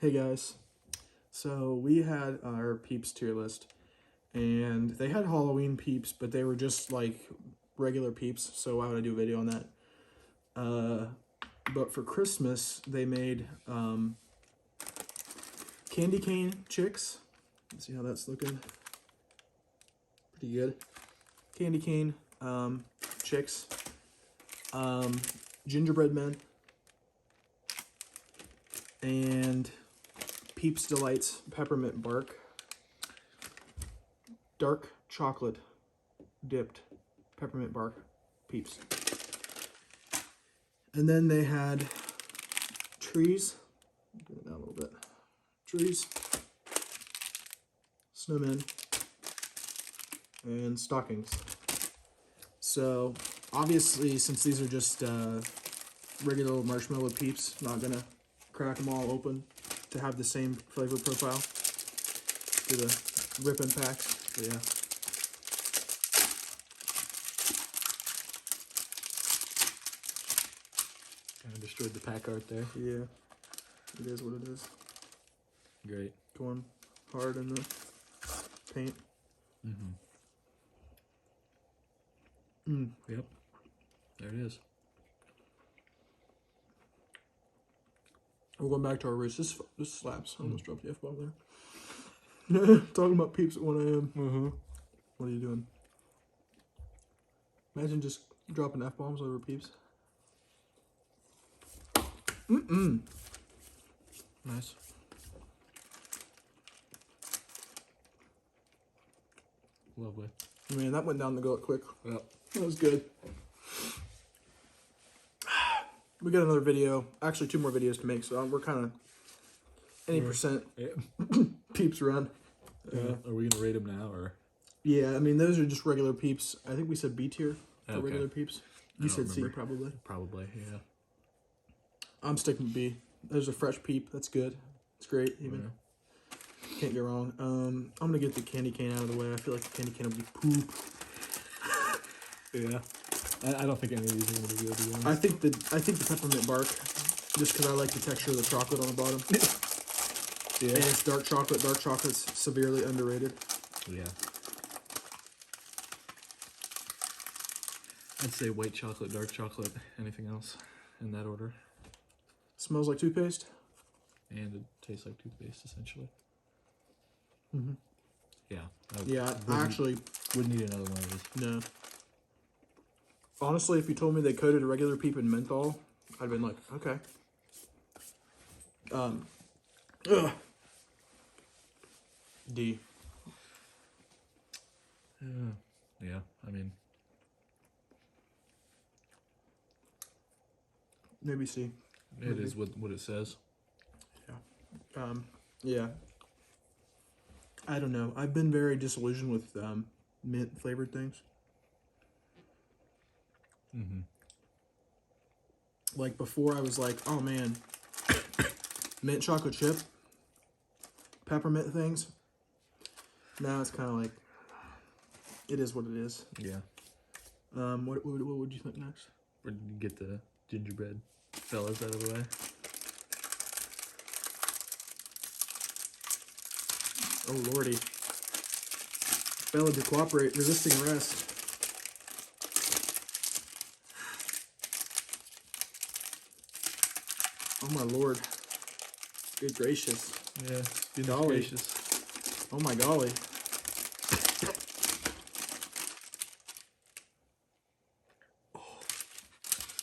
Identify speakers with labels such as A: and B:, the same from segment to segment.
A: Hey guys, so we had our Peeps tier list, and they had Halloween Peeps, but they were just like regular Peeps, so why would I do a video on that? But for Christmas, they made candy cane chicks. Let's see how that's looking. Pretty good. Candy cane chicks. Gingerbread men. And Peeps Delights peppermint bark. Dark chocolate dipped peppermint bark Peeps. And then they had trees. Get it down a little bit. Trees, snowmen, and stockings. So obviously, since these are just regular marshmallow Peeps, not gonna crack them all open to have the same flavor profile. Do the rip and pack. So yeah.
B: Kind of destroyed the pack art there.
A: Yeah. It is what it is.
B: Great.
A: Going hard in the paint.
B: Yep. There it is.
A: We're going back to our roots. This slaps. I almost dropped the F-bomb there. Talking about Peeps at 1 a.m. What are you doing? Imagine just dropping F-bombs over Peeps.
B: Nice. Lovely.
A: Man, that went down the gullet quick.
B: Yep.
A: That was good. We got another video. Actually, 2 more videos to make, so we're kind of any percent
B: Yeah.
A: Peeps run.
B: Are we gonna rate them now or?
A: Yeah, I mean, those are just regular Peeps. I think we said B tier for
B: Okay.
A: regular Peeps. You said C, probably.
B: Probably, yeah.
A: I'm sticking with B. There's a fresh Peep. That's good. It's great, even.
B: Yeah.
A: Can't go wrong. I'm going to get the candy cane out of the way. I feel like the candy cane will be poop.
B: Yeah. I don't think any of these are gonna be good, to be honest.
A: I think the peppermint bark, just because I like the texture of the chocolate on the bottom.
B: Yeah.
A: And it's dark chocolate. Dark chocolate's severely underrated.
B: Yeah. I'd say white chocolate, dark chocolate, anything else in that order.
A: Smells like toothpaste.
B: And it tastes like toothpaste, essentially.
A: Mm-hmm.
B: Yeah.
A: Yeah, I actually
B: wouldn't need another one of these.
A: no. Honestly, if you told me they coated a regular Peep in menthol, I'd been like, okay. D.
B: Yeah, I mean,
A: Maybe C.
B: it is what it says.
A: Yeah. Yeah. I don't know. I've been very disillusioned with mint flavored things. Like before, I was like, oh man, mint chocolate chip, peppermint things. Now it's kind of like, it is what it is.
B: Yeah.
A: What would you think next?
B: We're gonna get the gingerbread fellas out of the way.
A: Oh lordy. Failure to cooperate, resisting arrest. Oh my lord. Good gracious.
B: Yeah. Goodness
A: Golly.
B: gracious.
A: Oh my golly.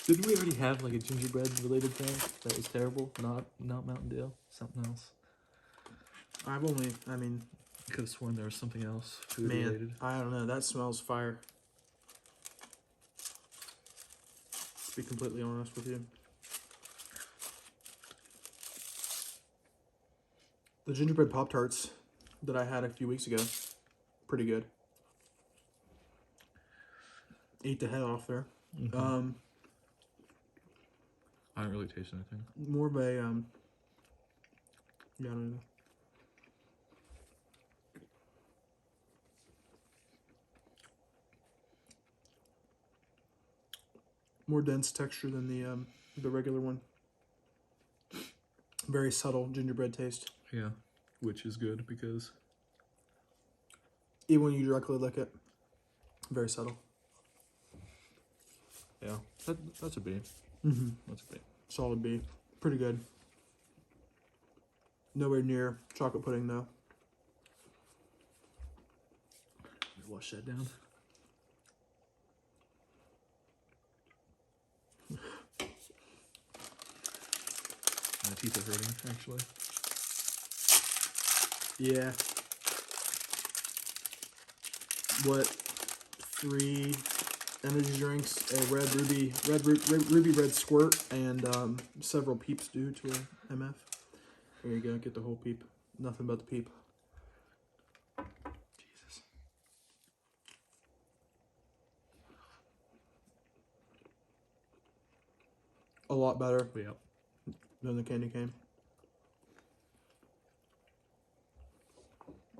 B: Didn't we already have like a gingerbread related thing that was terrible? Not Mountain Dew, something else.
A: I mean,
B: I could have sworn there was something else food
A: man,
B: related.
A: I don't know. That smells fire. To be completely honest with you. The gingerbread Pop-Tarts that I had a few weeks ago, pretty good. Ate the head off there.
B: I don't really taste anything.
A: More of a, yeah, I don't know. More dense texture than the regular one. Very subtle gingerbread taste.
B: Yeah, which is good because
A: Even when you directly lick it, very subtle.
B: yeah, that's a B.
A: Mm-hmm.
B: That's a B.
A: Solid B. Pretty good. Nowhere near chocolate pudding though.
B: Wash that down. My teeth are hurting, actually.
A: Yeah. What? 3 energy drinks, a ruby red squirt, and several Peeps due to a MF. There you go. Get the whole Peep. Nothing but the Peep.
B: Jesus.
A: A lot better
B: Yep.
A: than the candy cane.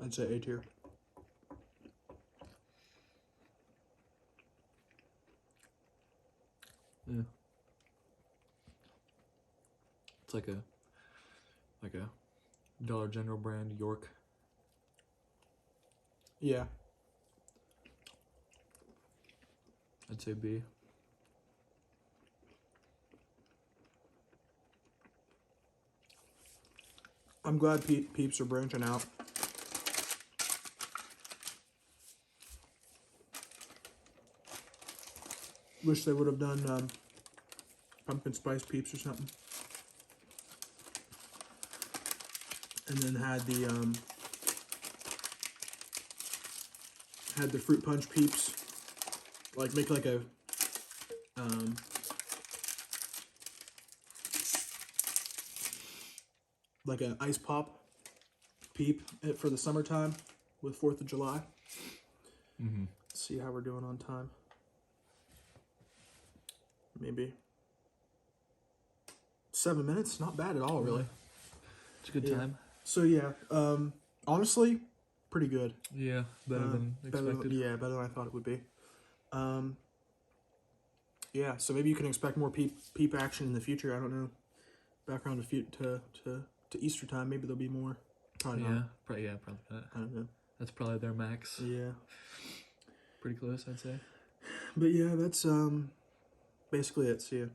A: I'd say A tier.
B: Yeah. It's like a Dollar General brand York.
A: Yeah.
B: I'd say B.
A: I'm glad Peeps are branching out. Wish they would have done pumpkin spice Peeps or something. And then had the fruit punch Peeps. Like make like a like an ice pop Peep for the summertime with 4th of July.
B: Mm-hmm.
A: See how we're doing on time. Maybe 7 minutes, not bad at all, really.
B: It's a good
A: Yeah.
B: time.
A: So yeah, honestly, pretty good.
B: Yeah, better than expected.
A: Better than I thought it would be. Yeah, so maybe you can expect more peep action in the future. I don't know. Background to Easter time, maybe there'll be more. Probably
B: Yeah,
A: not.
B: probably not.
A: I don't know.
B: That's probably their max.
A: Yeah,
B: Pretty close, I'd say.
A: but yeah, that's basically it. See ya.